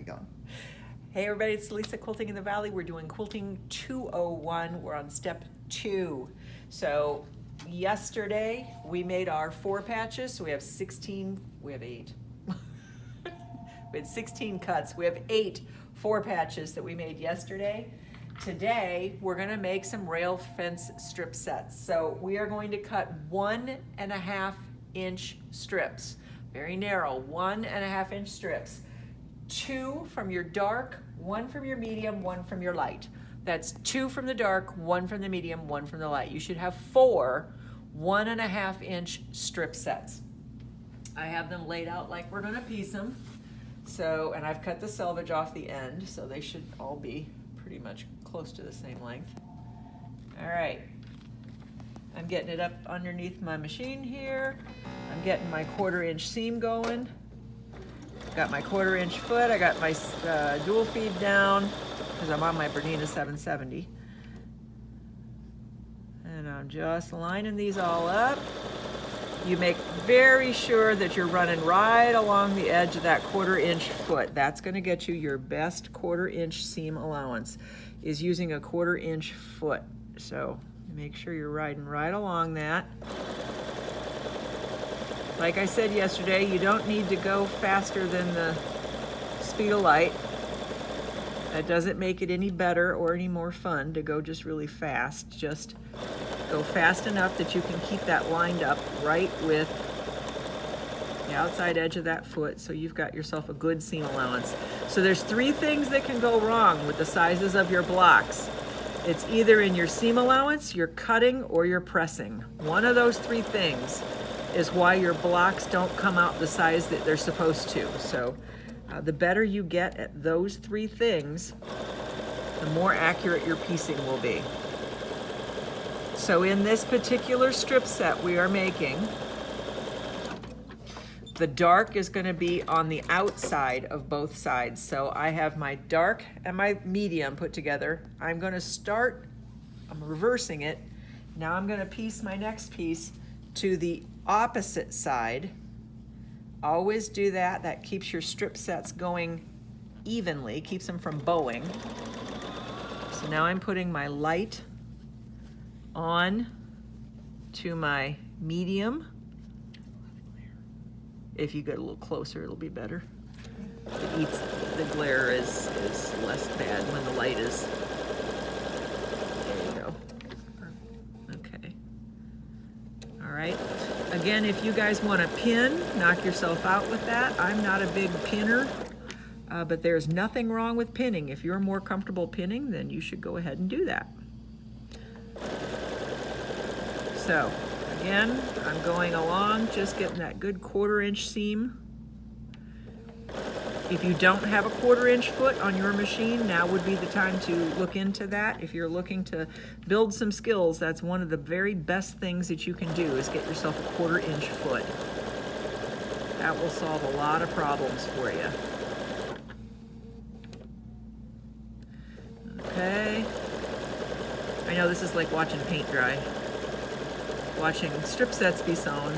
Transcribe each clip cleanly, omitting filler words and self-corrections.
going? Hey everybody, it's Lisa, Quilting in the Valley. We're doing Quilting 201. We're on step 2. So yesterday we made our 4 patches. So we have 16, we have 8. We had 16 cuts. We have 8 4 patches that we made yesterday. Today we're gonna make some rail fence strip sets. So we are going to cut 1.5 inch strips. Very narrow, 1.5 inch strips. 2 from your dark, 1 from your medium, 1 from your light. That's 2 from the dark, 1 from the medium, 1 from the light. You should have 4 1.5 inch strip sets. I have them laid out like we're gonna piece them. So, and I've cut the selvage off the end, so they should all be pretty much close to the same length. All right, I'm getting it up underneath my machine here. I'm getting my 1/4 inch seam going. Got my 1/4 inch foot. I got my dual feed down because I'm on my Bernina 770. And I'm just lining these all up. You make very sure that you're running right along the edge of that 1/4 inch foot. That's going to get you your best 1/4 inch seam allowance, is using a 1/4 inch foot. So make sure you're riding right along that. Like I said yesterday, you don't need to go faster than the speed of light. That doesn't make it any better or any more fun to go just really fast. Just go fast enough that you can keep that lined up right with the outside edge of that foot, so you've got yourself a good seam allowance. So there's 3 things that can go wrong with the sizes of your blocks. It's either in your seam allowance, your cutting, or your pressing. One of those 3 things is why your blocks don't come out the size that they're supposed to. So the better you get at those 3 things, the more accurate your piecing will be. So in this particular strip set we are making, the dark is going to be on the outside of both sides. So I have my dark and my medium put together. I'm reversing it. Now I'm going to piece my next piece to the opposite side. Always do that. That keeps your strip sets going evenly, keeps them from bowing. So now I'm putting my light on to my medium. If you get a little closer, it'll be better. The glare is less bad when the light is. There you go. Okay. All right. Again, if you guys want to pin, knock yourself out with that. I'm not a big pinner, but there's nothing wrong with pinning. If you're more comfortable pinning, then you should go ahead and do that. So, again, I'm going along, just getting that good 1/4 inch seam. If you don't have a 1/4 inch foot on your machine, now would be the time to look into that. If you're looking to build some skills, that's one of the very best things that you can do, is get yourself a 1/4 inch foot. That will solve a lot of problems for you. Okay. I know this is like watching paint dry. Watching strip sets be sewn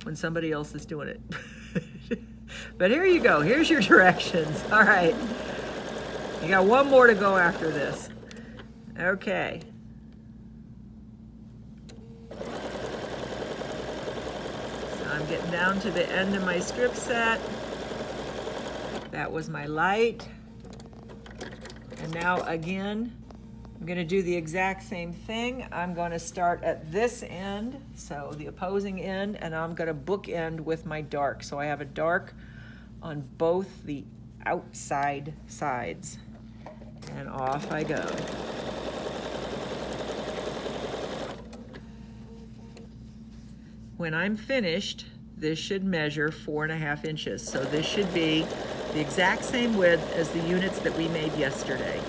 when somebody else is doing it. But here you go, here's your directions. All right, you got 1 more to go after this. Okay. So I'm getting down to the end of my strip set. That was my light. And now again, I'm going to do the exact same thing. I'm going to start at this end, so the opposing end, and I'm going to bookend with my dark. So I have a dark on both the outside sides. And off I go. When I'm finished, this should measure 4.5 inches. So this should be the exact same width as the units that we made yesterday.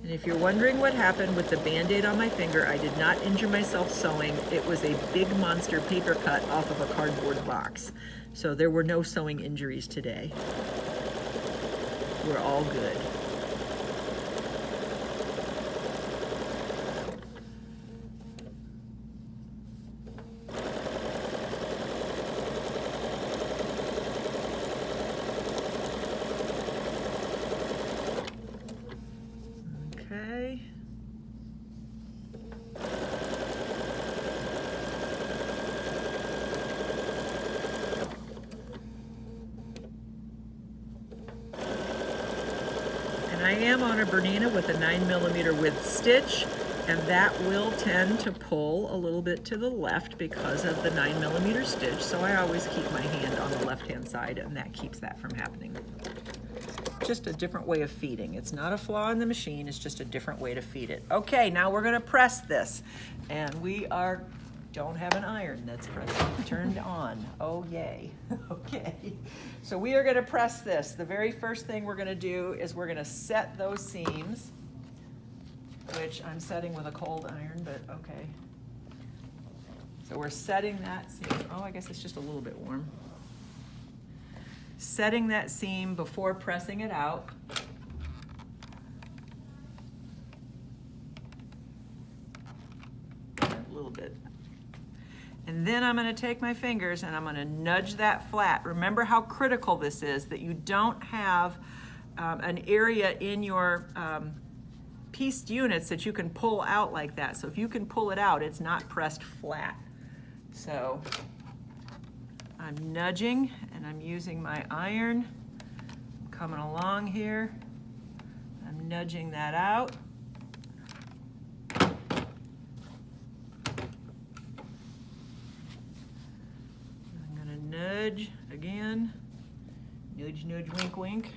And if you're wondering what happened with the Band-Aid on my finger, I did not injure myself sewing. It was a big monster paper cut off of a cardboard box. So there were no sewing injuries today. We're all good. I am on a Bernina with a 9mm width stitch, and that will tend to pull a little bit to the left because of the 9mm stitch, so I always keep my hand on the left-hand side, and that keeps that from happening. Just a different way of feeding. It's not a flaw in the machine, it's just a different way to feed it. Okay, now we're gonna press this, and we don't have an iron that's turned on. Oh, yay. Okay, so we are gonna press this. The very first thing we're gonna do is we're gonna set those seams, which I'm setting with a cold iron, but okay. So we're setting that seam. Oh, I guess it's just a little bit warm. Setting that seam before pressing it out. A little bit. And then I'm going to take my fingers and I'm going to nudge that flat. Remember how critical this is, that you don't have an area in your pieced units that you can pull out like that. So if you can pull it out, it's not pressed flat. So I'm nudging and I'm using my iron, coming along here. I'm nudging that out. Nudge again, nudge, nudge, wink, wink.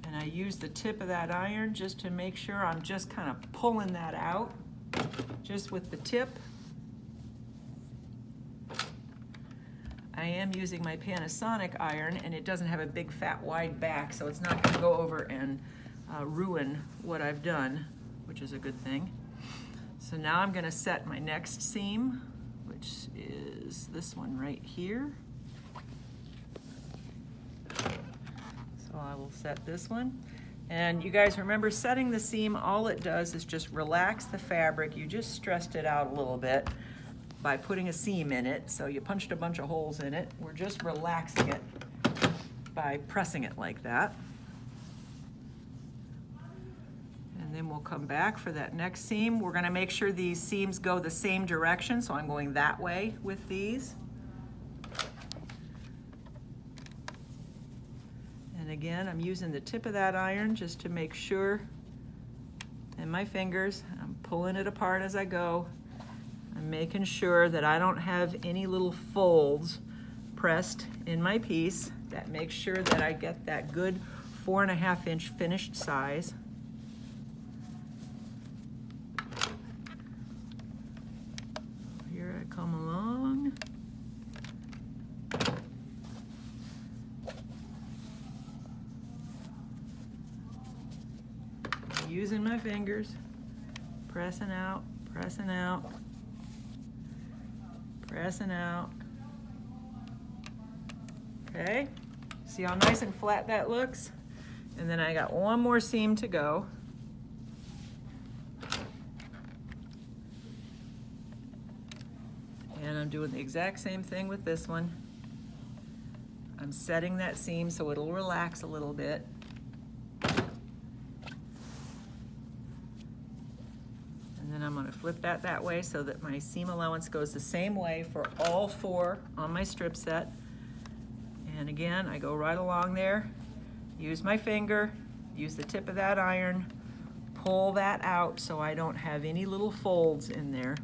And I use the tip of that iron just to make sure I'm just kind of pulling that out, just with the tip. I am using my Panasonic iron, and it doesn't have a big, fat, wide back, so it's not going to go over and ruin what I've done, which is a good thing. So now I'm going to set my next seam, which is this one right here. So I will set this one. And you guys remember, setting the seam, all it does is just relax the fabric. You just stressed it out a little bit by putting a seam in it. So you punched a bunch of holes in it. We're just relaxing it by pressing it like that. And then we'll come back for that next seam. We're going to make sure these seams go the same direction, so I'm going that way with these. And again, I'm using the tip of that iron just to make sure, and my fingers, I'm pulling it apart as I go. I'm making sure that I don't have any little folds pressed in my piece. That makes sure that I get that good 4.5 inch finished size. Come along. Using my fingers, pressing out, pressing out, pressing out. Okay, see how nice and flat that looks? And then I got one more seam to go. And I'm doing the exact same thing with this one. I'm setting that seam so it'll relax a little bit. And then I'm going to flip that way so that my seam allowance goes the same way for all 4 on my strip set. And again, I go right along there, use my finger, use the tip of that iron, pull that out so I don't have any little folds in there.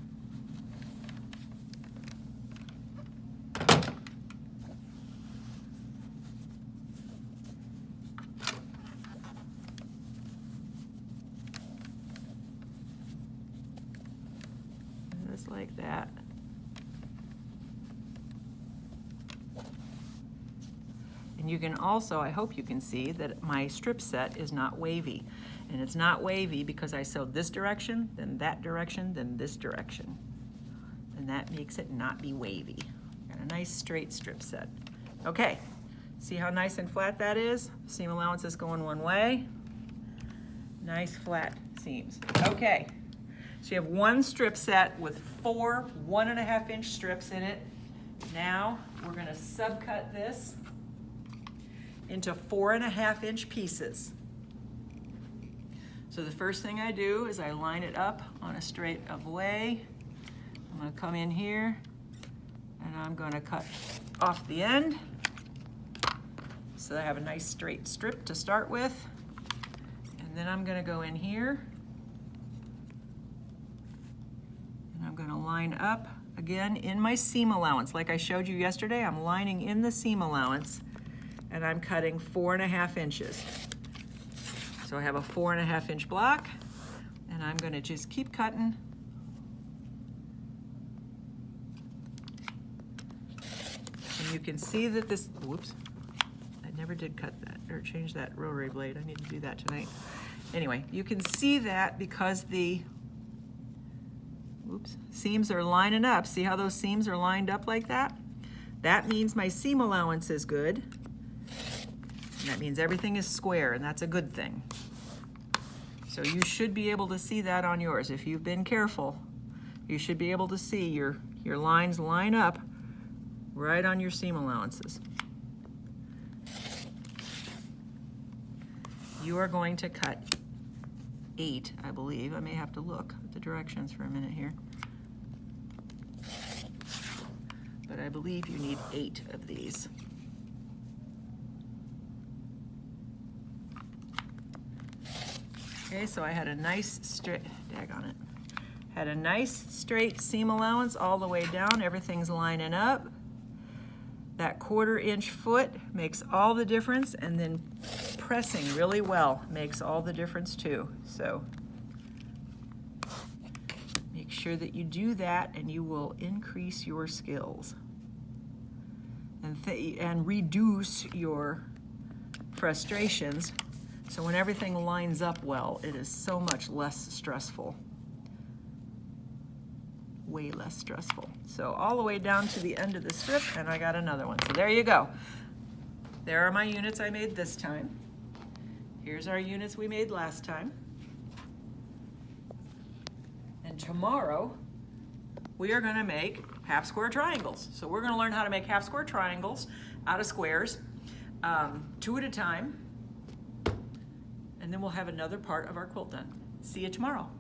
Like that. And you can also, I hope you can see that my strip set is not wavy. And it's not wavy because I sewed this direction, then that direction, then this direction. And that makes it not be wavy. Got a nice straight strip set. Okay, see how nice and flat that is? Seam allowance is going one way. Nice flat seams. Okay. So you have one strip set with 4 1.5 inch strips in it. Now we're going to subcut this into 4.5 inch pieces. So the first thing I do is I line it up on a straight up way. I'm going to come in here and I'm going to cut off the end. so I have a nice straight strip to start with. And then I'm gonna go in here and I'm gonna line up again in my seam allowance. Like I showed you yesterday, I'm lining in the seam allowance and I'm cutting 4.5 inches. So I have a 4.5 inch block and I'm gonna just keep cutting. And you can see that this, whoops, I never did cut that or change that rotary blade. I need to do that tonight. Anyway, you can see that because the seams are lining up. See how those seams are lined up like that? That means my seam allowance is good. And that means everything is square, and that's a good thing. So you should be able to see that on yours. If you've been careful, you should be able to see your lines line up right on your seam allowances. You are going to cut 8, I believe. I may have to look at the directions for a minute here. But I believe you need 8 of these. Okay, so I had a nice straight, daggone it. Had a nice straight seam allowance all the way down. Everything's lining up. That 1/4 inch foot makes all the difference, and then pressing really well makes all the difference too. So make sure that you do that and you will increase your skills and reduce your frustrations. So when everything lines up well, it is so much less stressful. Way less stressful. So all the way down to the end of the strip, and I got another one. So there you go. There are my units I made this time. Here's our units we made last time. And tomorrow, we are gonna make half square triangles. So we're gonna learn how to make half square triangles out of squares, 2 at a time. And then we'll have another part of our quilt done. See you tomorrow.